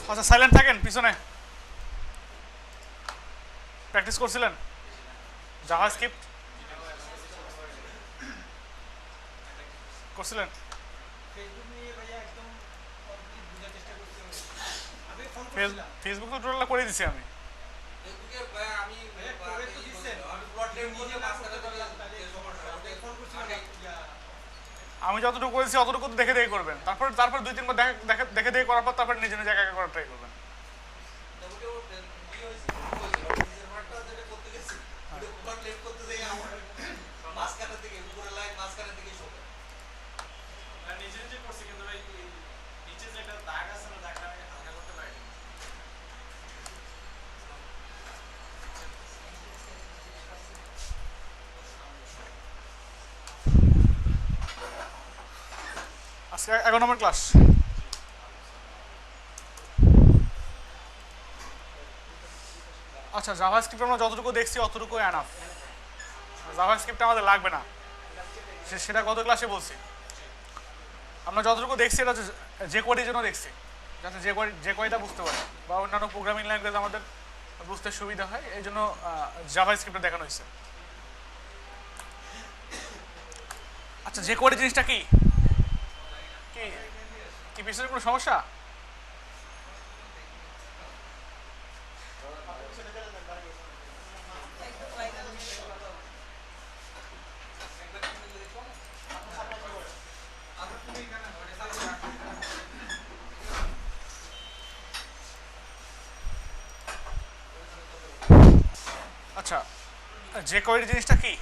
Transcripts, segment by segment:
আচ্ছা সাইলেন্ট থাকেন, পিছনে প্র্যাকটিস করছিলেন জাভাস্ক্রিপ্ট করছিলেন? ফেসবুক তো টোটাল করে দিছি আমি। আমি যতটুকু করেছি অতটুকু তো দেখে দেখে করবেন, তারপর তারপর দুই তিনবার দেখে দেখে করার পর তারপর নিজে নিজে একা একা করার ট্রাই করবেন। আজকে 11 নম্বর ক্লাস। আচ্ছা জাভাস্ক্রিপ্ট আমরা যতটুকু দেখছি অতটুকু এনাফ, জাভাস্ক্রিপ্ট আমাদের লাগবে না, সেটা গত ক্লাসে বলছি। আমরা যতটুকু দেখছি এটা যে কোয়ারির জন্য দেখছি, যাতে যে কোয়ারিটা বুঝতে পারে বা অন্যান্য প্রোগ্রামিং ল্যাঙ্গুয়েজ আমাদের বুঝতে সুবিধা হয়, এই জন্য জাভাস্ক্রিপ্টে দেখানো হয়েছে। আচ্ছা যে কোয়ারি জিনিসটা কি কি কি পিছনে কোনো সমস্যা? আচ্ছা যে কোয়ারি জিনিসটা কি,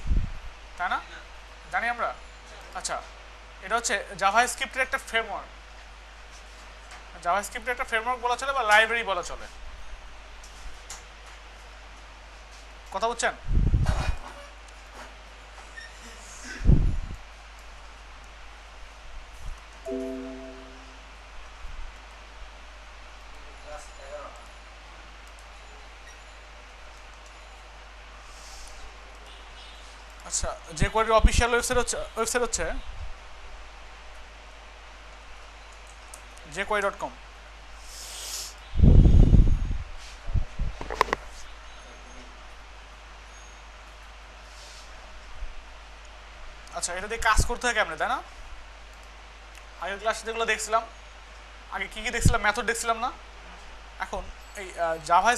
তাই না? জানি আমরা। আচ্ছা এটা হচ্ছে জাভাস্ক্রিপ্টের একটা ফ্রেমওয়ার্ক, জাভাস্ক্রিপ্টের একটা ফ্রেমওয়ার্ক বলা চলে বা লাইব্রেরি বলা চলে। কথা বুঝছেন? আচ্ছা যে কোয়ারির অফিসিয়াল ওয়েবসাইট হচ্ছে jquery.com। আচ্ছা এটা দিয়ে কাজ করতে হয় কেমনে, তাই না? আগের ক্লাসে যেগুলো দেখছিলাম, আগে কি কি দেখছিলাম, মেথড দেখছিলাম না? এখন এই জাভা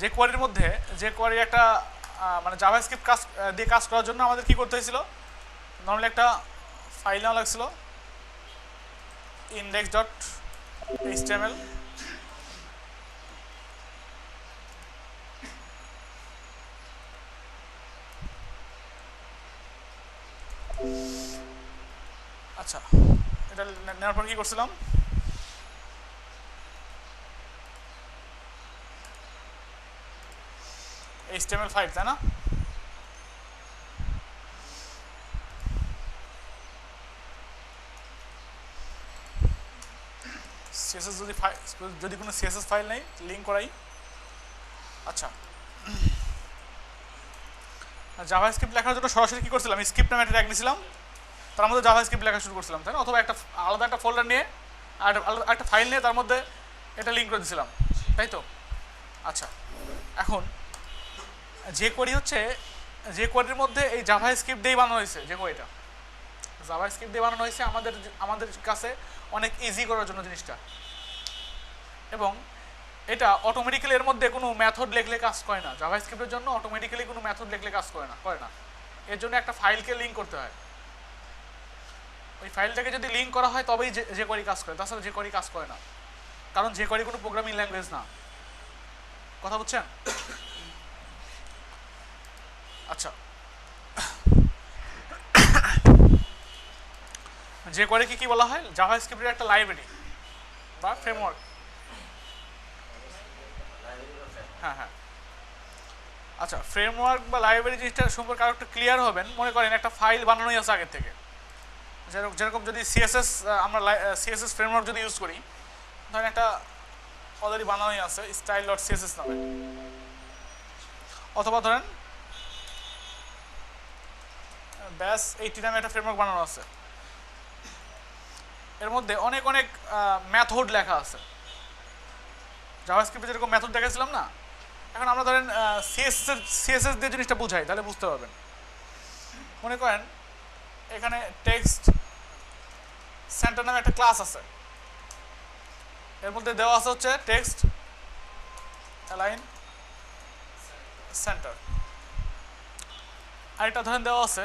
যে কোয়ারির মধ্যে যে কোয়ারি একটা মানে জাভাস্ক্রিপ্ট কাজ দিয়ে কাজ করার জন্য আমাদের কি করতে হয়েছিল, নর্মালি একটা ফাইল নেওয়া লাগছিল index.html। আচ্ছা এটা নেওয়ার পর কি করছিলাম, HTML5 তাই না? সিএসএস যদি কোনো সিএসএস ফাইল নেই লিঙ্ক করাই। আচ্ছা জাভাস্ক্রিপ্ট লেখার জন্য সরাসরি কি করছিলাম, স্ক্রিপ্ট নামে একটা ট্যাগ নিয়েছিলাম, তার মধ্যে জাভাস্ক্রিপ্ট লেখা শুরু করছিলাম, তাই না? অথবা একটা আলাদা একটা ফোল্ডার নিয়ে আর একটা ফাইল নিয়ে তার মধ্যে এটা লিঙ্ক করে দিয়েছিলাম, তাই তো? আচ্ছা এখন যে কোয়ারি হচ্ছে, যে কোয়ারির মধ্যে এই জাভাস্ক্রিপ্ট দিয়েই বানানো হয়েছে, যে কোয়ারিটা জাভাস্ক্রিপ্ট দিয়ে বানানো হয়েছে আমাদের কাছে অনেক ইজি করার জন্য জিনিসটা। এবং এটা অটোমেটিক্যালি এর মধ্যে কোনো মেথড লিখলে কাজ করে না, জাভাস্ক্রিপ্টের জন্য অটোমেটিক্যালি কোনো মেথড লিখলে কাজ করে না। এর জন্য একটা ফাইলকে লিঙ্ক করতে হয়, ওই ফাইলটাকে যদি লিঙ্ক করা হয় তবেই যে কোয়ারি কাজ করে, তাছাড়া যে কোয়ারি কাজ করে না, কারণ যে কোয়ারি কোনো প্রোগ্রামিং ল্যাঙ্গুয়েজ না। কথা বুঝছেন? আচ্ছা যে কোয়ারিকে কি বলা হয়, জাভাস্ক্রিপ্টের একটা লাইব্রেরি বা ফ্রেমওয়ার্ক। হ্যাঁ হ্যাঁ আচ্ছা ফ্রেমওয়ার্ক বা লাইব্রেরি জিনিসটা সম্পর্কে আরো একটু ক্লিয়ার হবেন, মনে করেন একটা ফাইল বানানোই আছে আগের থেকে, যেরকম যদি সিএসএস আমরা সিএসএস ফ্রেমওয়ার্ক যদি ইউজ করি, ধরেন একটা অলরেডি বানানোই আছে style.css নামে, অথবা ধরেন ব্যাস 80 নামে একটা ফ্রেমওয়ার্ক বানানো আছে, এর মধ্যে অনেক অনেক মেথড লেখা আছে, জাভাস্ক্রিপ্টে যেরকম মেথড দেখেছিলাম না, এখন আমরা ধরেন সিএসএস দিয়ে জিনিসটা বুঝাই, তাহলে বুঝতে পারবেন। মনে করেন এখানে টেক্সট সেন্টার নামে একটা ক্লাস আছে, এর মধ্যে দেওয়া আছে হচ্ছে টেক্সট অ্যালাইন সেন্টার, আর এটা ধরেন দেওয়া আছে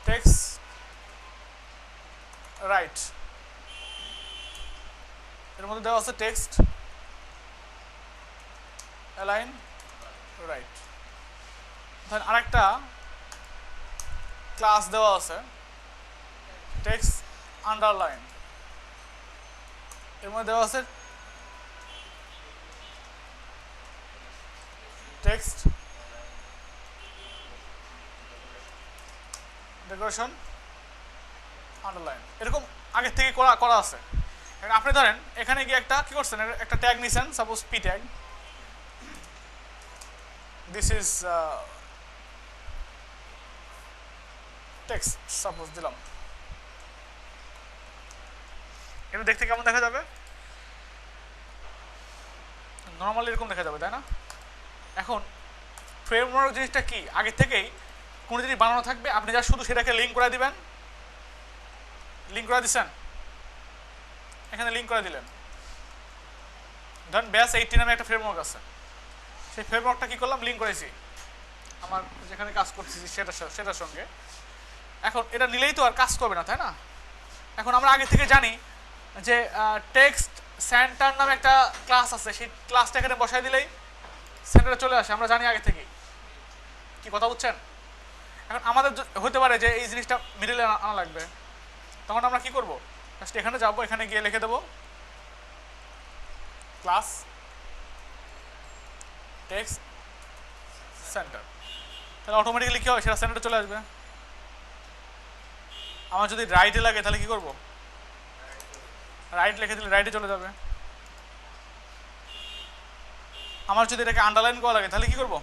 টেক্সট রাইট, এর মধ্যে দেওয়া আছে টেক্সট অ্যালাইন রাইট। ধরেন আরেকটা ক্লাস দেওয়া আছে টেক্সট আন্ডারলাইন, এর মধ্যে দেওয়া আছে টেক্সট ডেকোরেশন আন্ডারলাইন। এরকম আগে থেকে করা আছে। আপনি ধরেন এখানে গিয়ে একটা কি করছেন, একটা ট্যাগ নিছেন, suppose P tag, this is text suppose দিলাম, এটা দেখতে কেমন দেখা যাবে? নর্মালি এরকম দেখা যাবে, তাই না? এখন ফ্রেমওয়ার্ক জিনিসটা কি, আগে থেকেই কোনো জিনিস বানানো থাকবে, আপনি যা শুধু সেটাকে লিঙ্ক করে দিবেন, লিঙ্ক করে দিচ্ছেন, এখানে লিঙ্ক করে দিলেন। ধরেন ব্যাস 80 নামে একটা ফ্রেমওয়ার্ক আছে, সেই ফ্রেমওয়ার্কটা কি করলাম, লিঙ্ক করেছি আমার যেখানে কাজ করতেছি সেটার সঙ্গে। এখন এটা নিলেই তো আর কাজ করবে না, তাই না? এখন আমরা আগে থেকে জানি যে টেক্সট সেন্টার নামে একটা ক্লাস আছে, সেই ক্লাসটা এখানে বসাই দিলেই সেন্টারে চলে আসে, আমরা জানি আগে থেকেই। কি কথা বুঝছেন? এখন আমাদের হতে পারে যে এই জিনিসটা মিডলে আনা লাগবে, তখন আমরা কি করব, জাস্ট এখানে যাবো, এখানে গিয়ে লিখে দেবো ক্লাস টেক্সট সেন্টার, তাহলে অটোমেটিক্যালি কি হবে, সেটা সেন্টারে চলে আসবে। আমার যদি রাইটে লাগে তাহলে কি করব, রাইট লিখে দিলে রাইটে চলে যাবে। আমার যদি এটাকে আন্ডারলাইন করা লাগে তাহলে কি করব,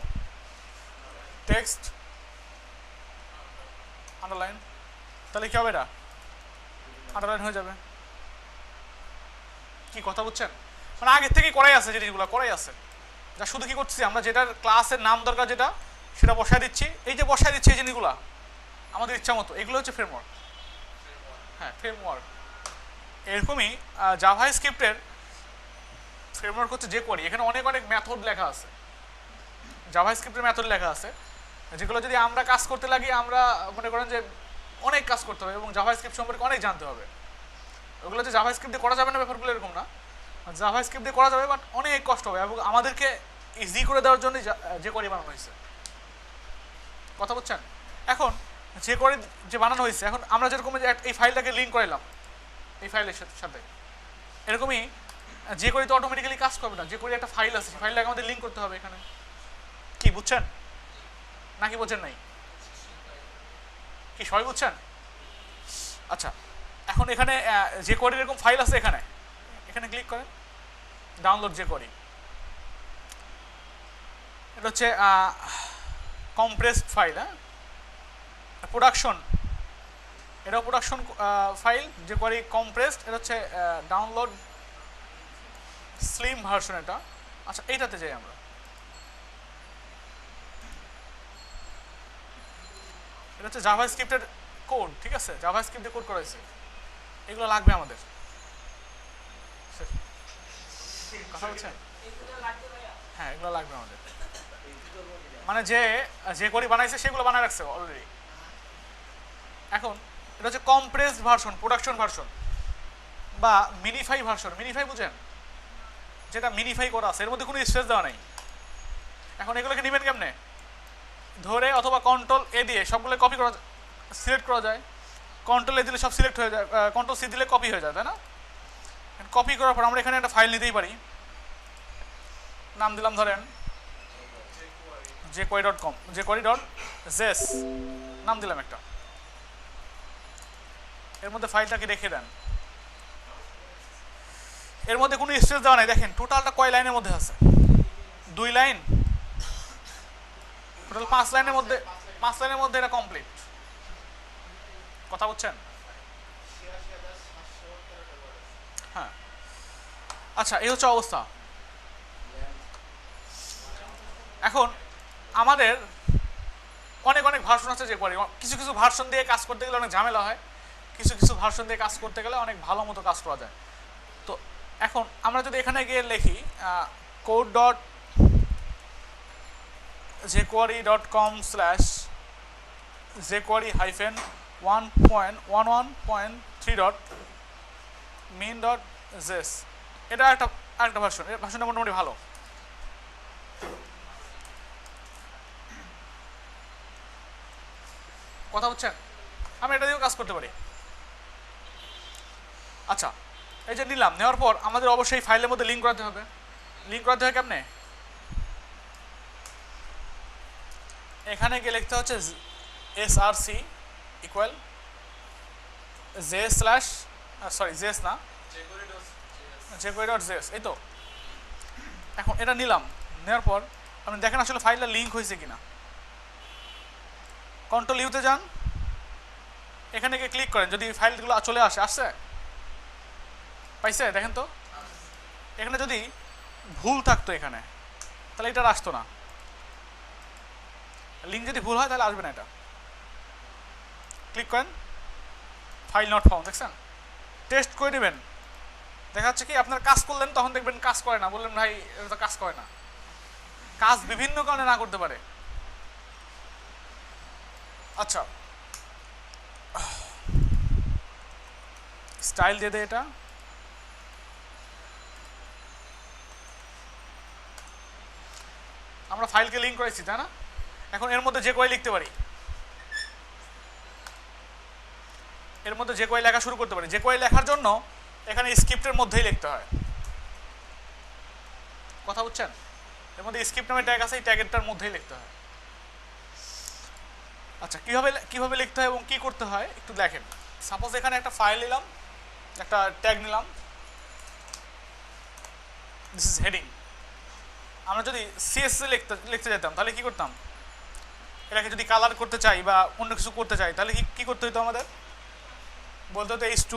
টেক্সট আন্ডারলাইন, তাহলে কি হবে, এটা আন্ডারলাইন হয়ে যাবে। কি কথা বুঝছেন? মানে আগে থেকেই করাই আছে, জিনিসগুলো করাই আছে, যা শুধু কি করছি আমরা, যেটার ক্লাসের নাম দরকার যেটা, সেটা বসায় দিচ্ছি। এই যে বসায় দিচ্ছি এই জিনিসগুলো আমাদের ইচ্ছা মতো, এগুলো হচ্ছে ফ্রেমওয়ার্ক। হ্যাঁ, ফ্রেমওয়ার্ক। এরকমই জাভাস্ক্রিপ্টের ফ্রেমওয়ার্ক হচ্ছে jQuery। এখানে অনেক অনেক মেথড লেখা আছে, জাভাস্ক্রিপ্টের মেথড লেখা আছে, যেগুলো যদি আমরা কাজ করতে লাগি, আমরা মনে করেন যে অনেক কাজ করতে হবে এবং জাভাস্ক্রিপ্ট সম্পর্কে অনেক জানতে হবে। ওগুলো যে জাভাস্ক্রিপ্ট দিয়ে করা যাবে না ব্যাপারগুলো এরকম না, জাভাস্ক্রিপ্ট দিয়ে করা যাবে, বাট অনেক কষ্ট হবে, এবং আমাদেরকে ইজি করে দেওয়ার জন্য jQuery বানানো হয়েছে। কথা বুঝছেন? এখন jQuery যে বানানো হয়েছে, এখন আমরা যেরকম এই ফাইলটাকে লিঙ্ক করাইলাম এই ফাইলের সাথে, এরকমই jQuery তো অটোমেটিক্যালি কাজ করবে না। jQuery একটা ফাইল আছে, সেই ফাইলটাকে আমাদের লিঙ্ক করতে হবে এখানে। কি বুঝছেন নাকি বুঝছেন নাই? কি সবাই বুঝছেন? আচ্ছা, এখন এখানে jQuery এরকম ফাইল আছে, এখানে এখানে ক্লিক করেন, ডাউনলোড jQuery। এটা হচ্ছে কম্প্রেসড ফাইল, হ্যাঁ, প্রোডাকশন, এটাও প্রোডাকশন ফাইল, jQuery কম্প্রেসড, এটা হচ্ছে ডাউনলোড স্লিম ভার্সন এটা। আচ্ছা, এইটাতে যাই আমরা, এটা হচ্ছে জাভাস্ক্রিপ্টের কোড, ঠিক আছে, জাভাস্ক্রিপ্টে কোড করা হয়েছে, এগুলো লাগবে আমাদের। কথা বলছেন? হ্যাঁ, এগুলো লাগবে আমাদের, মানে jQuery বানাইছে সেগুলো বানায় রাখছে অলরেডি। এখন এটা হচ্ছে কম্প্রেসড ভার্সন, প্রোডাকশন ভার্সন বা মিনিফাই ভার্সন। মিনিফাই বুঝেন, যেটা মিনিফাই করা আছে, এর মধ্যে কোনো স্পেস দেওয়া নেই। এখন এগুলোকে নেবেন কেমনে, ধরে অথবা কন্ট্রোল এ দিয়ে সবগুলো কপি করা, সিলেক্ট করা যায়। কন্ট্রোল এ দিলে সব সিলেক্ট হয়ে যায়, কন্ট্রোল সি দিলে কপি হয়ে যায়, তাই না? কপি করার পর আমরা এখানে একটা ফাইল নিতেই পারি, নাম দিলাম ধরেন jQuery.com, jQuery.js নাম দিলাম একটা, এর মধ্যে ফাইলটাকে রেখে দেন। এর মধ্যে কোনো স্পেস দেওয়া নাই, দেখেন টোটালটা কয় লাইনের মধ্যে আছে, 2 লাইন, টোটাল 5 লাইনের মধ্যে, 5 লাইনের মধ্যে এটা কমপ্লিট। কথা বুঝছেন? হ্যাঁ, আচ্ছা, এই হচ্ছে অবস্থা। এখন আমাদের অনেক অনেক ভার্সন আছে যে কোয়ারি, কিছু কিছু ভার্সন দিয়ে কাজ করতে গেলে অনেক ঝামেলা হয়, কিছু কিছু ভার্সন দিয়ে কাজ করতে গেলে অনেক ভালো মতো কাজ করা যায়। তো এখন আমরা যদি এখানে গিয়ে লিখি কোড ডট jQuery.com/jQuery-1.11.3.min.js, এটা একটা ভার্সন, এর ভার্সনটা মোটামুটি ভালো। কথা বুঝছেন? আমি এটা দিয়েও কাজ করতে পারি। আচ্ছা, এই যে নিলাম, নেওয়ার পর আমাদের অবশ্যই ফাইলের মধ্যে লিঙ্ক করাতে হবে। লিঙ্ক করাতে হয় কেমনে? এখানে গিয়ে লিখতে হচ্ছে src ইকুয়াল js না jQuery.js, এই তো। এখন এটা নিলাম, নেওয়ার পর আপনি দেখেন আসলে ফাইলটা লিঙ্ক হয়েছে কিনা। কন্ট্রোল ইউতে যান, এখানে গিয়ে ক্লিক করেন, যদি ফাইলগুলো চলে আসছে পাইছে দেখেন তো। এখানে যদি ভুল থাকতো এখানে, তাহলে এটা আসতো না। লিঙ্ক যদি ভুল হয় তাহলে আসবে না এটা। ক্লিক করেন, ফাইল নট ফাউন্ড, দেখছেন? টেস্ট করে নেবেন, দেখা যাচ্ছে কি আপনার কাজ করলেন, তখন দেখবেন কাজ করে না, বললেন ভাই এটা তো কাজ করে না। কাজ বিভিন্ন কারণে না করতে পারে। আচ্ছা, স্টাইল দিয়ে দেয় এটা। আমরা ফাইলকে লিঙ্ক করেছি, তাই না? এখন এর মধ্যে যে কোয়ারি লিখতে পারি, এর মধ্যে যে কোয়ারি লেখা শুরু করতে পারি। যে কোয়ারি লেখার জন্য এখানে স্ক্রিপ্টের মধ্যেই লিখতে হয়। কথা বুঝছেন? এর মধ্যে স্ক্রিপ্ট নামে ট্যাগ আছে, এই ট্যাগেরটার মধ্যেই লিখতে হয়। আচ্ছা, কিভাবে লিখতে হয় এবং কি করতে হয় একটু দেখেন। সাপোজ এখানে একটা ফাইল নিলাম, একটা ট্যাগ নিলাম, দিস ইজ হেডিং। আমরা যদি সিএসএস লিখতে যেতাম তাহলে কি করতাম? এটাকে যদি কালার করতে চাই বা অন্য কিছু করতে চাই তাহলে কি করতে হতো? আমাদের বলতে হতো h2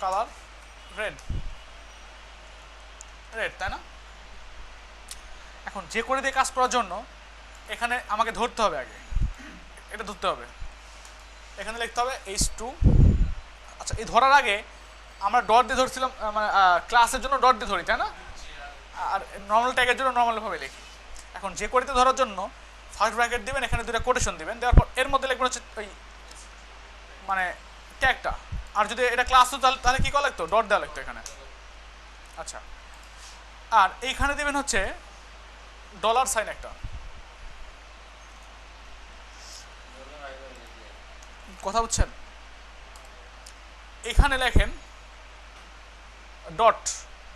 কালার রেড, তাই না? এখন যে করে দিয়ে কাজ করার জন্য এখানে আমাকে ধরতে হবে, আগে এটা ধরতে হবে, এখানে লিখতে হবে h2। আচ্ছা, এই ধরার আগে আমরা ডট দিয়ে ধরছিলাম, মানে ক্লাসের জন্য ডট দিয়ে ধরি, তাই না? আর নর্মাল ট্যাগের জন্য নর্মালভাবে লিখি। এখন যে কোয়ারিতে ধরার জন্য ফার্স্ট ব্র্যাকেট দিবেন, এখানে দুটো কোটেশন দিবেন, দেওয়ার পর এর মধ্যে লিখবেন হচ্ছে ওই মানে ট্যাগটা। আর যদি এটা ক্লাস হতো তাহলে কি করা লাগতো? ডট দেওয়া লাগতো এখানে। আচ্ছা, আর এইখানে দিবেন হচ্ছে $সাইন একটা। কথা বুঝছেন? এখানে লেখেন ডট।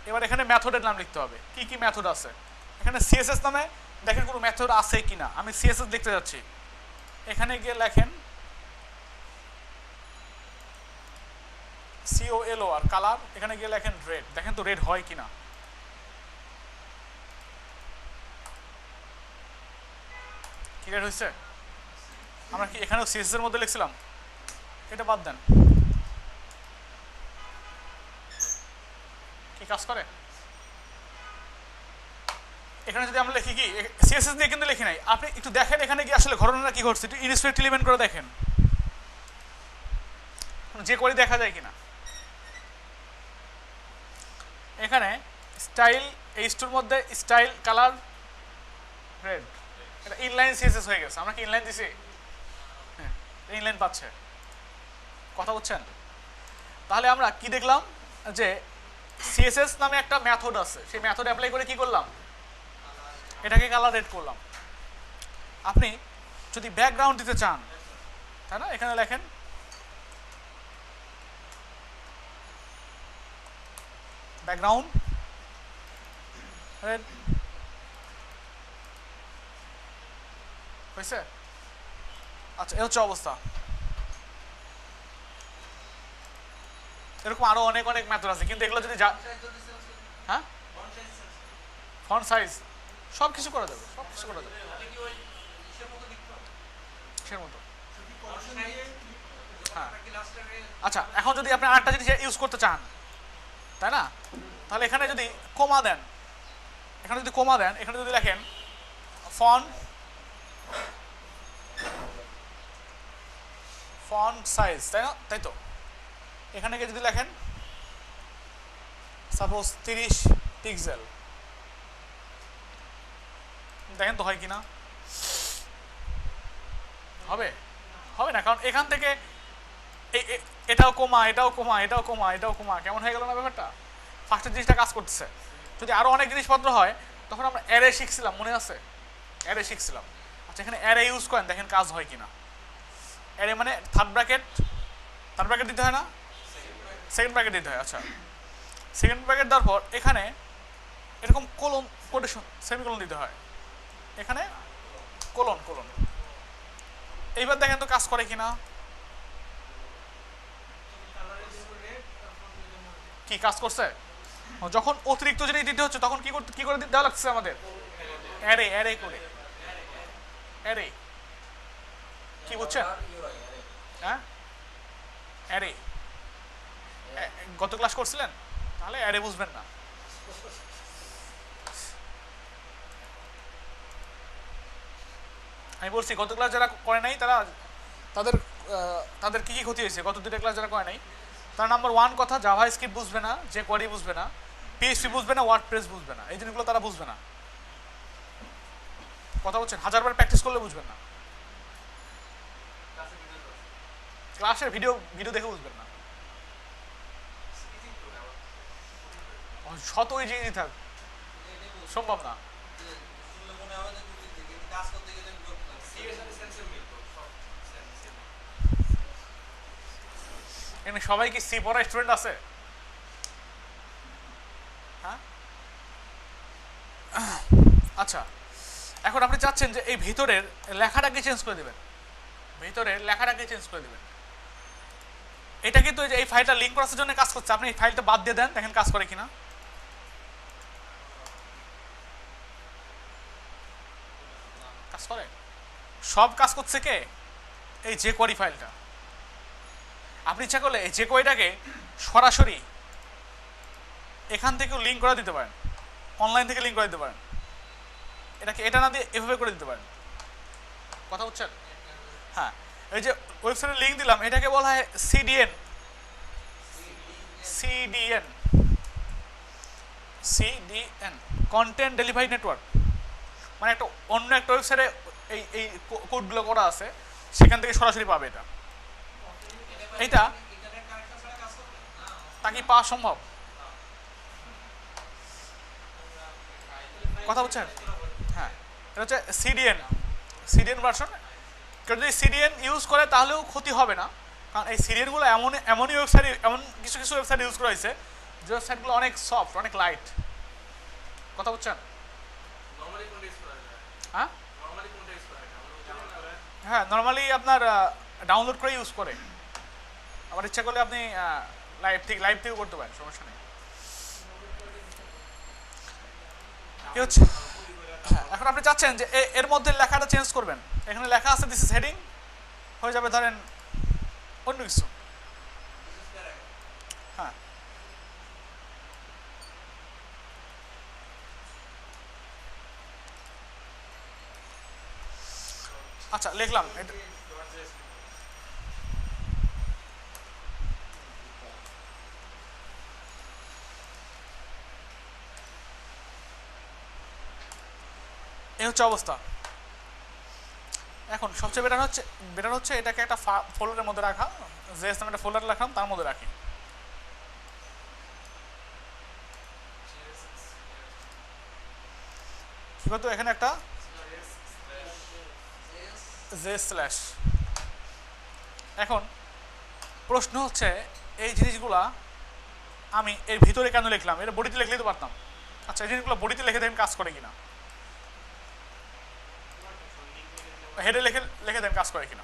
এবার এখানে মেথডের নাম লিখতে হবে, কি কি মেথড আছে। এখানে সিএসএস নামে দেখেন কোনো মেথড আছে কিনা। আমি সিএসএস লিখতে যাচ্ছি, এখানে গিয়ে লেখেন COLOR কালার, এখানে গিয়ে লেখেন রেড। দেখেন তো রেড হয় কিনা। কি রেড হয়েছে? আমরা কি এখানেও সিএসএস এর মধ্যে লিখছিলাম? এটা বাদ দেন, কি কাজ করে? এখানে যদি আমরা লিখি কি সিএসএস দিয়ে কিন্তু লিখি নাই, আপনি একটু দেখেন এখানে কি আসলে ঘটনাটা কি ঘটছে, একটু ইনস্পেক্ট এলিমেন্ট করে দেখেন যে করে দেখা যায় কিনা। এখানে স্টাইল h2 এর মধ্যে স্টাইল কালার রেড, এটা ইনলাইন সিএসএস হয়ে গেছে। আমরা কি ইনলাইন দিছি? হ্যাঁ, ইনলাইন পাচ্ছে। কথা বুঝছেন? তাহলে আমরা কি দেখলাম যে সিএসএস নামে একটা মেথড আছে, সেই মেথড অ্যাপ্লাই করে কি করলাম? এটাকে কালার রেড করলাম। আপনি যদি ব্যাকগ্রাউন্ড দিতে চান, তাই না, এখানে লেখেন ব্যাকগ্রাউন্ড রেড। হয়েছে? আচ্ছা, এই হচ্ছে অবস্থা। এরকম আরো অনেক অনেক মেথড আছে, কিন্তু এগুলো যদি হ্যাঁ ফন্ট সাইজ সব কিছু করা যাবে, সব কিছু করা যাবে। কিসের মতো? হ্যাঁ, আচ্ছা, এখন যদি আপনি আরেকটা জিনিস ইউজ করতে চান, তাই না, তাহলে এখানে যদি কমা দেন, এখানে যদি লেখেন ফন্ট সাইজ, তাই না, তাই তো, এখানে গিয়ে যদি লেখেন সাপোজ 30 পিক্সেল, দেখেন তো হয় কিনা। হবে হবে না, কারণ এখান থেকে এটাও কমা, এটাও কমা, এটাও কমা, এটাও কমা, কেমন হয়ে গেল না ব্যাপারটা। ফার্স্টের জিনিসটা কাজ করতেছে। যদি আরো অনেক জিনিসপত্র হয়, তখন আমরা অ্যারে শিখছিলাম, মনে আছে, অ্যারে শিখছিলাম। আচ্ছা, এখানে অ্যারে ইউজ করেন, দেখেন কাজ হয় কিনা। অ্যারে মানে থার্ড ব্র্যাকেট দিতে হয় না, সেকেন্ড ব্র্যাকেট দিতে হয়। আচ্ছা, সেকেন্ড ব্র্যাকেট দেওয়ার পর এখানে এরকম কোলন, কোটেশন, সেমিকোলন দিতে হয়, এখানে কোলন। এইবার দেখেন তো কাজ করে কিনা। কি কাজ করছে? যখন অতিরিক্ত জিনিস দিতে হচ্ছে তখন কি করে দেওয়া লাগছে আমাদের? অ্যারে করে। অ্যারে কি বুঝছেন? হ্যাঁ, অ্যারে গত ক্লাস করছিলেন, তাহলে অ্যারে বুঝবেন না। আমি বলছি গত ক্লাস যারা করে নাই তাদের কি ক্ষতি হয়েছে, গত দুটো ক্লাস যারা করে নাই, তার নাম্বার 1 কথা, জাভা স্ক্রিপ্ট বুঝবে না, যে কোয়ারি বুঝবে না, পিএইচপি বুঝবে না, ওয়ার্ডপ্রেস বুঝবে না, এই জিনিসগুলো তারা বুঝবে না। কথা বলছেন, 1000বার প্র্যাকটিস করলে বুঝবেন না, ক্লাসের ভিডিও দেখে বুঝবেন না। শত ওই জিনিস থাক, সম্ভব না। এখানে সবাই কি সি পড়া স্টুডেন্ট আছে? হ্যাঁ, আচ্ছা, এখন আপনি চাচ্ছেন যে এই ভিতরের লেখাটাকে চেঞ্জ করে দেবেন, এটা কিন্তু এই ফাইলটা লিঙ্ক করার জন্য কাজ করছে। আপনি এই ফাইলটা বাদ দিয়ে দেন, দেখেন কাজ করে কিনা। কাজ করে, সব কাজ করছে কে? এই যে কোয়ারি ফাইলটা। আপনি ইচ্ছা করলে এই যে কোয়ারিটাকে সরাসরি এখান থেকেও লিঙ্ক করে দিতে পারেন, অনলাইন থেকে লিঙ্ক করে দিতে পারেন, এটা না দিয়ে এভাবে করে দিতে পারেন। কথা বুঝছেন? হ্যাঁ, এই যে ওয়েবসাইটের লিঙ্ক দিলাম, এটাকে বলা হয় সিডিএন। Content delivery network. মানে একটা অন্য একটা ওয়েবসাইটে এই কোডগুলো করা আছে, সেখান থেকে সরাসরি পাবে এটা তা কি পাওয়া সম্ভব? কথা বলছেন? হ্যাঁ, এটা হচ্ছে সিডিএন ভার্সন। কেউ যদি সিডিএন ইউজ করে তাহলেও ক্ষতি হবে না, কারণ এই সিডিএনগুলো এমনই ওয়েবসাইট, এমন কিছু ওয়েবসাইট ইউজ করা হয়েছে যে ওয়েবসাইটগুলো অনেক সফট, অনেক লাইট। কথা বলছেন? হ্যাঁ হ্যাঁ, নর্মালি আপনার ডাউনলোড করে ইউজ করে, আবার ইচ্ছা করলে আপনি লাইভ থেকেও করতে পারেন, সমস্যা নেই। কি হচ্ছে? হ্যাঁ, এখন আপনি চাচ্ছেন যে এর মধ্যে লেখাটা চেঞ্জ করবেন, এখানে লেখা আছে দিস ইজ হেডিং, হয়ে যাবে ধরেন অন্য কিছু। হ্যাঁ, আচ্ছা, লিখলাম এটা। এই হচ্ছে অবস্থা। এখন সবচেয়ে বেটার হচ্ছে এটাকে একটা ফোল্ডারের মধ্যে রাখা, জেএস নামে একটা ফোল্ডার রাখলাম, তার মধ্যে রাখি। কি করতো, এখানে একটা জেএস স্ল্যাশ। এখন প্রশ্ন হচ্ছে এই জিনিসগুলা আমি এর ভিতরে কেন লিখলাম? এটা বডিতে লিখলেই তো পারতাম। আচ্ছা, এই জিনিসগুলো বডিতে লিখে দেখেন কাজ করে কিনা, হেডে লিখে দেন কাজ করে কিনা।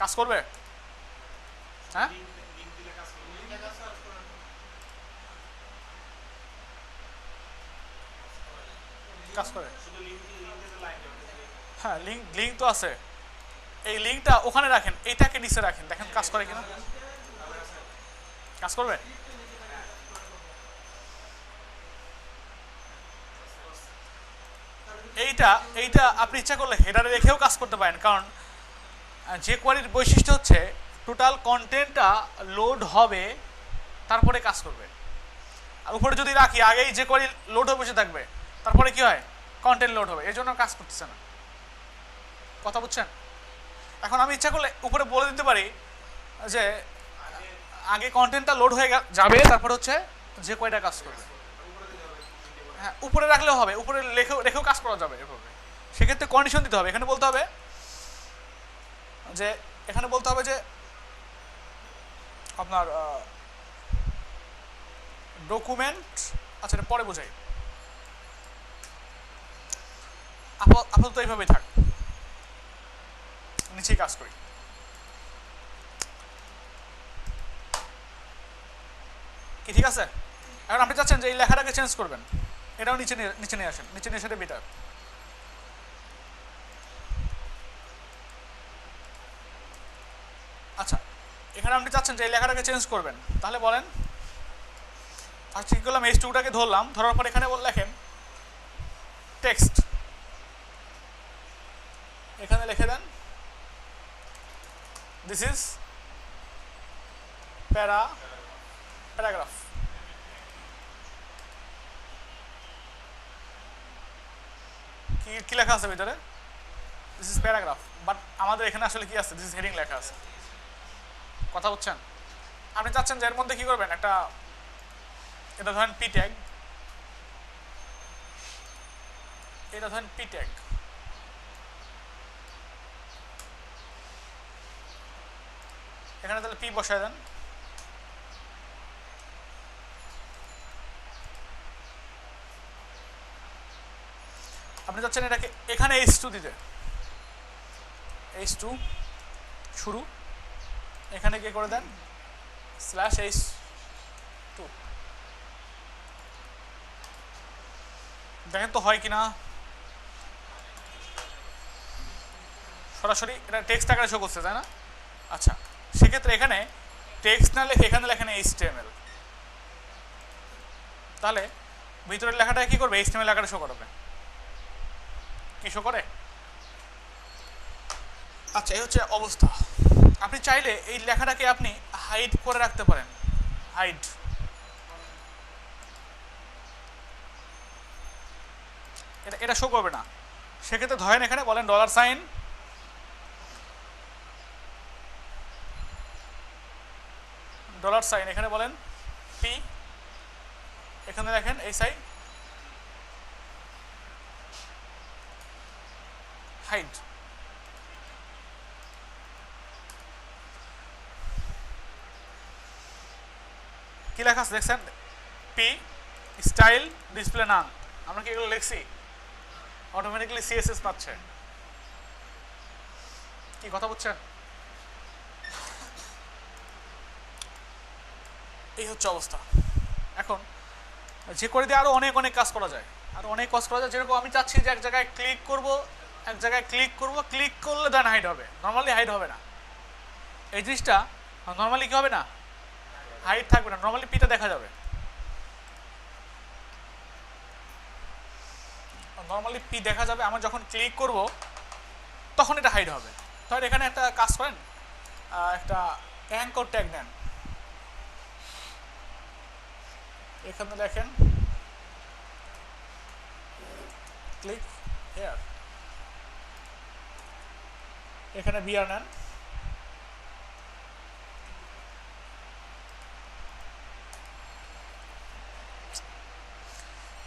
কাজ করবে? হ্যাঁ, কাজ করে। হ্যাঁ, লিঙ্ক তো আছে। এই লিঙ্কটা ওখানে রাখেন, এইটাকে নিচে রাখেন, দেখেন কাজ করে কিনা। কাজ করবে? এইটা এইটা আপনি ইচ্ছা করলে হেডারে রেখেও কাজ করতে পারেন, কারণ যে কোয়ারির বৈশিষ্ট্য হচ্ছে টোটাল কন্টেন্টটা লোড হবে তারপরে কাজ করবে। আর উপরে যদি রাখি আগেই যে কোয়ারি লোড হয়ে বসে থাকবে, তারপরে কি হয়, কন্টেন্ট লোড হবে, এই জন্য কাজ করতেছে না। কথা বুঝছেন? এখন আমি ইচ্ছা করলে উপরে বলে দিতে পারি যে আগে কন্টেন্টটা লোড হয়ে যাবে, তারপর হচ্ছে যে কোয়ারিটা কাজ করবে। হ্যাঁ, উপরে রাখলেও হবে, উপরে রেখেও কাজ করা যাবে এভাবে। সেক্ষেত্রে কন্ডিশন দিতে হবে, এখানে বলতে হবে যে আপনার ডকুমেন্ট, আচ্ছা এটা পরে বোঝাই, আপাতত এইভাবেই থাক, নিচেই কাজ করি। কি ঠিক আছে? এখন আপনি চাচ্ছেন যে এই লেখাটাকে চেঞ্জ করবেন, এটাও নিচে নিয়ে আসেন, নিচে নিয়ে আসলে বেটার। আচ্ছা, এখানে আপনি চাচ্ছেন যে এই লেখাটাকে চেঞ্জ করবেন, তাহলে বলেন। আর ঠিক করলাম, H2টাকে ধরলাম, ধরার পর এখানে লেখেন টেক্সট, এখানে লিখে দেন দিস ইজ প্যারাগ্রাফ। কি লেখা আছে ভিতরে? দিস ইজ প্যারাগ্রাফ, বাট আমাদের এখানে আসলে কি আছে, দিস ইজ হেডিং লেখা আছে। কথা বুঝছেন? আপনি চাচ্ছেন যে এর মধ্যে কি করবেন, এটা ধরেন পি ট্যাগ, এটা ধরেন পি ট্যাগ, এখানে তাহলে পি বসায় দেন। আপনি চাচ্ছেন এটাকে এখানে H2 দিতে, H2 শুরু, এখানে কি করে দেন /H2। দেখেন তো হয় কিনা, সরাসরি এটা টেক্সট আকারে শো করছে, তাই না? আচ্ছা, সেক্ষেত্রে এখানে টেক্সট না লিখে এখানে লেখেন HTML, তাহলে ভিতরের লেখাটা কি করবে, HTML আকারে শো করবে। কি শো করে? আচ্ছা, এই হচ্ছে অবস্থা। আপনি চাইলে এই লেখাটাকে আপনি হাইড করে রাখতে পারেন, হাইড। এটা শো করবে না, সেক্ষেত্রে ধরেন এখানে বলেন $, এখানে বলেন পি, এখানে লেখেন SI হাইড। কি লেখা আছে দেখছেন? পি স্টাইল ডিসপ্লে নাম। আমরা কি এগুলো লিখছি? অটোমেটিক্যালি CSS পাচ্ছে। কি কথা বুঝছেন? এই হচ্ছে অবস্থা। এখন যে করে দিয়ে আরো অনেক কাজ করা যায়, আরো অনেক কাজ করা যায়। যেরকম আমি চাচ্ছি যে এক জায়গায় ক্লিক করব, ক্লিক করলে দেন হাইড হবে, নর্মালি হাইড হবে না। এই জিনিসটা নর্মালি কি হবে না, হাইড থাকবে না, নর্মালি পিটা দেখা যাবে, নর্মালি পি দেখা যাবে। আমার যখন ক্লিক করব তখন এটা হাইড হবে। তাহলে এখানে একটা কাজ করেন, একটা অ্যাঙ্কর ট্যাগ নেন, এখানে লেখেন ক্লিক হেয়ার, এখানে বিআর নেন,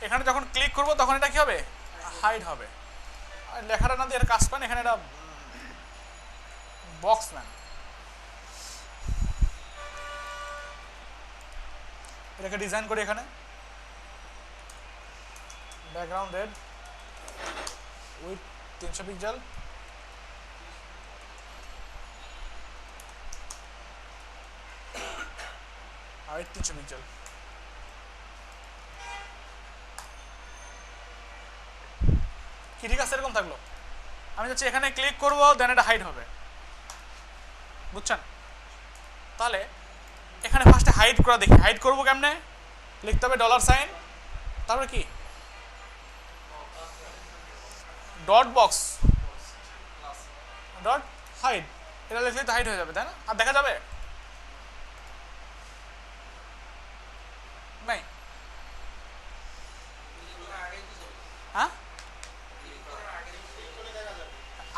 এখানে যখন ক্লিক করব তখন এটা কি হবে, হাইড হবে। আর লেখাটা না দিয়ে কাজ করেন, এখানে একটা বক্স নেন, এটাকে ডিজাইন করি, এখানে ব্যাকগ্রাউন্ড রেড উইথ 300 পিক্সেল, আর 300 পিক্সেল। কি ঠিক আছে? এরকম থাকলো। আমি যাচ্ছি এখানে ক্লিক করবো, দেন এটা হাইড হবে। বুঝছেন? তাহলে এখানে ফার্স্টে হাইড করা দেখি, হাইড করবো কেমনে? লিখতে হবে ডলার সাইন, তারপরে কি ডট বক্স ডট হাইড, এটা লিখলেই তো হাইড হয়ে যাবে, তাই না? আর দেখা যাবে নাই? হ্যাঁ,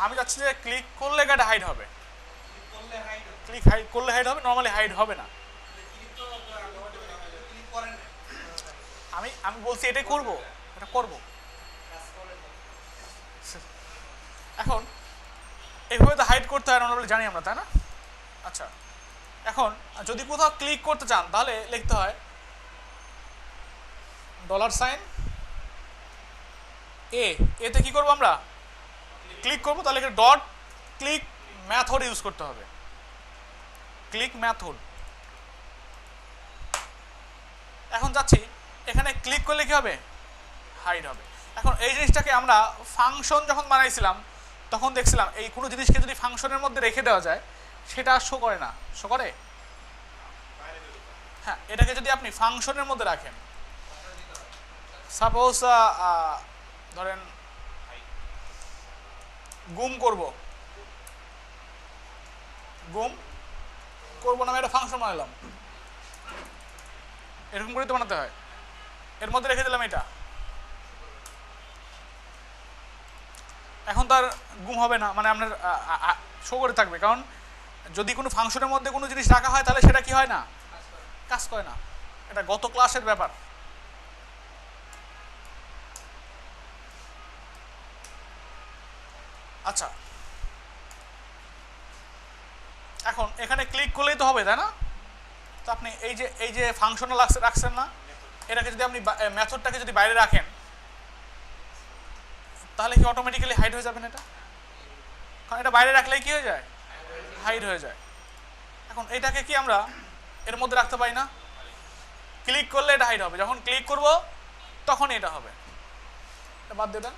আমি চাচ্ছি যে ক্লিক করলে এটা হাইড হবে, ক্লিক হাইড করলে হাইড হবে, নর্মালি হাইড হবে না। আমি আমি বলছি এটাই করব, এটা করব। এখন এইভাবে তো হাইড করতে হয় নর্মালি, জানি আমরা, তাই না? আচ্ছা, এখন যদি কোথাও ক্লিক করতে চান তাহলে লিখতে হয় ডলার সাইন এতে কি করবো আমরা? ক্লিক করবো, তাহলে এখানে ডট ক্লিক মেথড ইউজ করতে হবে, ক্লিক মেথড। এখন যাচ্ছি, এখানে ক্লিক করলে কি হবে? হাইড হবে। এখন এই জিনিসটাকে আমরা ফাংশন যখন বানাইছিলাম তখন দেখছিলাম এই কোনো জিনিসকে যদি ফাংশনের মধ্যে রেখে দেওয়া যায় সেটা শো করে না, শো করে? হ্যাঁ, এটাকে যদি আপনি ফাংশনের মধ্যে রাখেন, সাপোজ ধরেন গুম করব, গুম করবো নামে একটা ফাংশন বানালাম, এরকম করে তো বানাতে হয়। এর মধ্যে রেখে দিলাম এটা, এখন তো আর গুম হবে না, মানে আপনার শো করে থাকবে, কারণ যদি কোনো ফাংশনের মধ্যে কোনো জিনিস রাখা হয় তাহলে সেটা কি হয় না? কাজ করে না। এটা গত ক্লাসের ব্যাপার। আচ্ছা, এখন এখানে ক্লিক করলেই তো হবে, তাই না? তো আপনি এই যে ফাংশনাল রাখছেন না, এটাকে যদি আপনি মেথডটাকে যদি বাইরে রাখেন তাহলে কি অটোমেটিক্যালি হাইড হয়ে যাবেন এটা? কারণ এটা বাইরে রাখলেই কি হয়ে যায়? হাইড হয়ে যায়। এখন এটাকে কি আমরা এর মধ্যে রাখতে পারি না? ক্লিক করলে এটা হাইড হবে, যখন ক্লিক করব তখন এটা হবে। এটা বাদ দিয়ে দেন,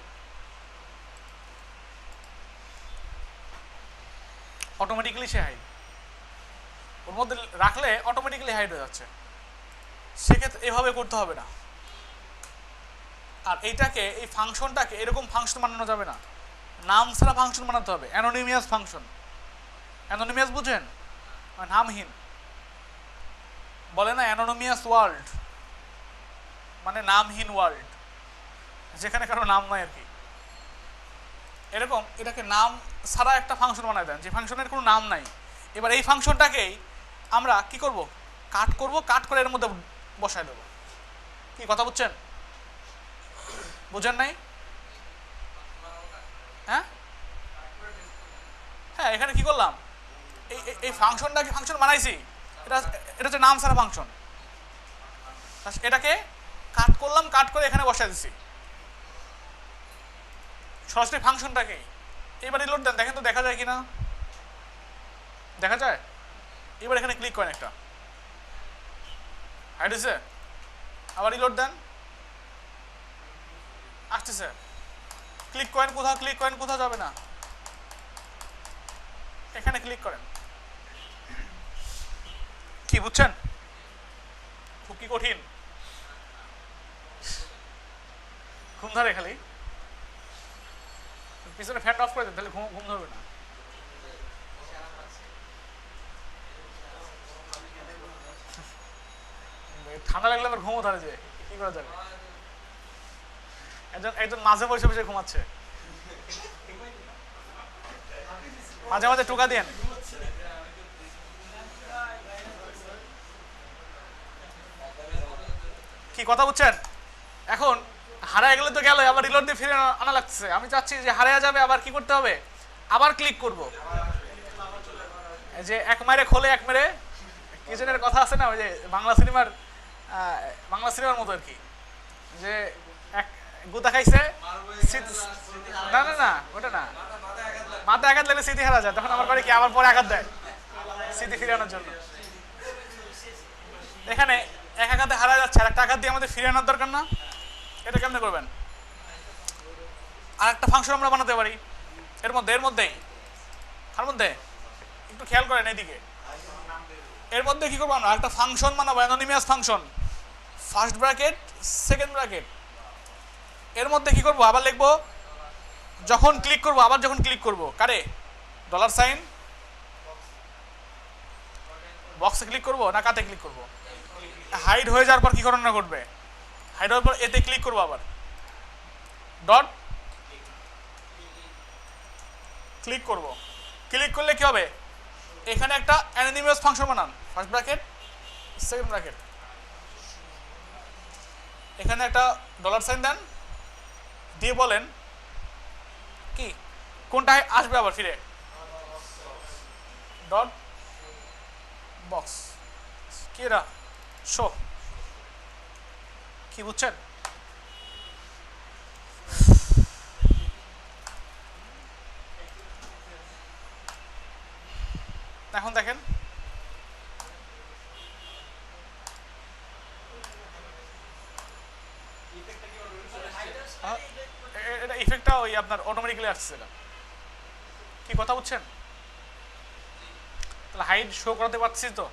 অটোমেটিক্যালি সে হাইড, ওর মধ্যে রাখলে অটোমেটিক্যালি হাইড হয়ে যাচ্ছে। সেক্ষেত্রে এভাবে করতে হবে না। আর এইটাকে, এই ফাংশনটাকে এরকম ফাংশন বানানো যাবে না, নাম ছাড়া ফাংশন বানাতে হবে, অ্যানোনিমিয়াস ফাংশন। অ্যানোনিমিয়াস বুঝেন? নামহীন, বলে না অ্যানোনিমিয়াস ওয়ার্ল্ড, মানে নামহীন ওয়ার্ল্ড, যেখানে কারো নাম নয় আর কি। এরকম এটাকে নাম ছাড়া একটা ফাংশন বানায় দেন, যে ফাংশনের কোনো নাম নাই। এবার এই ফাংশনটাকেই আমরা কি করব? কাট করব, কাট করে এর মধ্যে বসায় দেবো। কি কথা বুঝছেন? বুঝেন নাই? হ্যাঁ হ্যাঁ, এখানে কি করলাম? এই ফাংশনটাকে ফাংশন বানাইছি, এটা এটা হচ্ছে নাম ছাড়া ফাংশন। এটাকে কাট করলাম, কাট করে এখানে বসায় দিছি সরাসরি ফাংশনটাকে। এবার রিলোড দেন, দেখেন তো দেখা যায় কিনা। দেখা যায়? এবার এখানে ক্লিক করেন, একটা হাইড হয়েছে, আবার রিলোড দেন, আসতেছে। ক্লিক করেন কোথাও, ক্লিক করেন কোথাও যাবে না, এখানে ক্লিক করেন। কি বুঝছেন? খুব কি কঠিন? ঘুম ধরে খালি, পিছনে ফ্যান অফ করে দেন, তাহলে ঘুম ধরবে না। ঠান্ডা লাগলে আবার ঘুমও ধরে, যে কি করা যাবে? একজন একজন মাঝে বসে বসে ঘুমাচ্ছে, মাঝে মাঝে টোকা দেন। কি কথা বুঝছেন? এখন হারায় গেলে তো গেল, আবার রিলোড দিয়ে ফিরে আনা লাগছে। আমি চাচ্ছি যে হারায় যাবে, আবার কি করতে হবে? আবার ক্লিক করব, যে এক মারে খোলে এক মেরে, কি জনের কথা আছে না, ওই যে বাংলা সিনেমার মতো আর কি, যে এক গুতা খাইছে, না না না ওটা না, মাথায় আঘাত লাগলে স্মৃতি হারা যায়, তখন আমার করে কি আবার পরে আঘাত দেয় স্মৃতি ফিরে আনার জন্য। এখানে এক আঘাতে হারা যাচ্ছে, আর একটা আঘাত দিয়ে আমাদের ফিরে আনার দরকার না? এটা কেমনে করবেন? আর একটা ফাংশন আমরা বানাতে পারি এর মধ্যেই, কার মধ্যে? একটু খেয়াল করেন এদিকে। এর মধ্যে কি করবো আমরা, একটা ফাংশন বানাবো, anonymous function, first bracket second bracket. এর মধ্যে কি করবো, আবার লিখবো যখন ক্লিক করবো, আবার যখন ক্লিক করবো কারে, ডলার সাইন বক্সে ক্লিক করবো না কাতে ক্লিক করবো, হাইড হয়ে যাওয়ার পর কি ঘটনা ঘটবে, হাইড হওয়ার পর এতে ক্লিক করবো, আবার ডট ক্লিক করব। ক্লিক করলে কি হবে, এখানে একটা অ্যানোনিমাস ফাংশন বানান, ফার্স্ট ব্র্যাকেট সেকেন্ড ব্র্যাকেট, এখানে একটা ডলার সাইন দেন, দিয়ে বলেন কি কোনটা আসবে আবার ফিরে, ডট বক্স, কি এটা শো, কি বুঝছেন? এখন দেখেন এটা ইফেক্টটা ওই আপনার অটোমেটিক্যালি আসছে, এটা কি কথা বুঝছেন? তাহলে হাইড শো করাতে পারছি তো।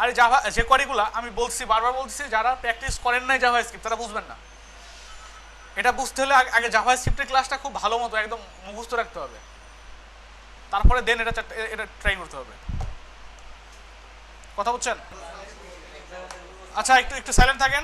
আর জাভা যে কোয়ারিগুলো আমি বলছি, বারবার বলছি, যারা প্র্যাকটিস করেন নাই জাভা স্ক্রিপ্ট তারা বুঝবেন না। এটা বুঝতে হলে আগে জাভা স্ক্রিপ্টের ক্লাসটা খুব ভালো মতো একদম মুখস্থ রাখতে হবে, তারপরে দেন এটা ট্রাই করতে হবে। কথা বুঝছেন? আচ্ছা একটু সাইলেন্ট থাকেন।